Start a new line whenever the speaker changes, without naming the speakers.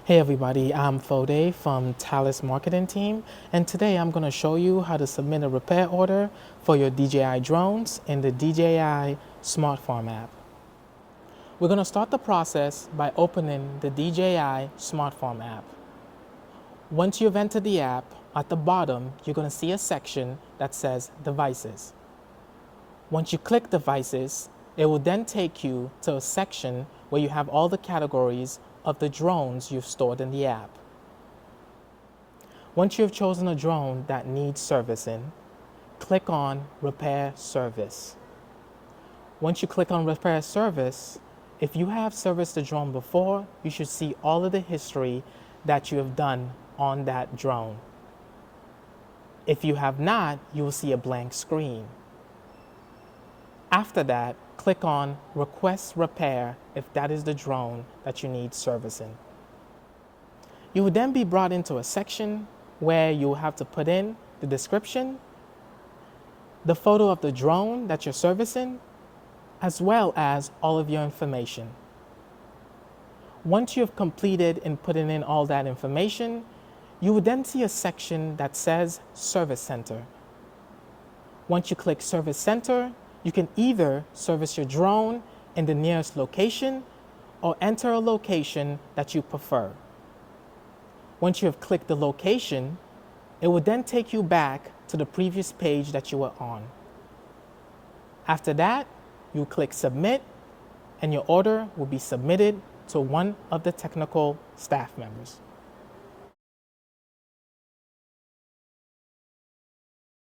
Hey everybody, I'm Fode from Talis Marketing Team, and today I'm going to show you how to submit a repair order for your DJI drones in the DJI Smart Farm app. We're going to start the process by opening the DJI Smart Farm app. Once you've entered the app, at the bottom you're going to see a section that says Devices. Once you click Devices, it will then take you to a section where you have all the categories of the drones you've stored in the app. Once you've chosen a drone that needs servicing, click on Repair Service. Once you click on Repair Service, if you have serviced the drone before, you should see all of the history that you have done on that drone. If you have not, you will see a blank screen. After that, click on Request Repair if that is the drone that you need servicing. You will then be brought into a section where you will have to put in the description, the photo of the drone that you're servicing, as well as all of your information. Once you have completed and putting in all that information, you will then see a section that says Service Center. Once you click Service Center, you can either service your drone in the nearest location or enter a location that you prefer. Once you have clicked the location, it will then take you back to the previous page that you were on. After that, you click Submit, and your order will be submitted to one of the technical staff members.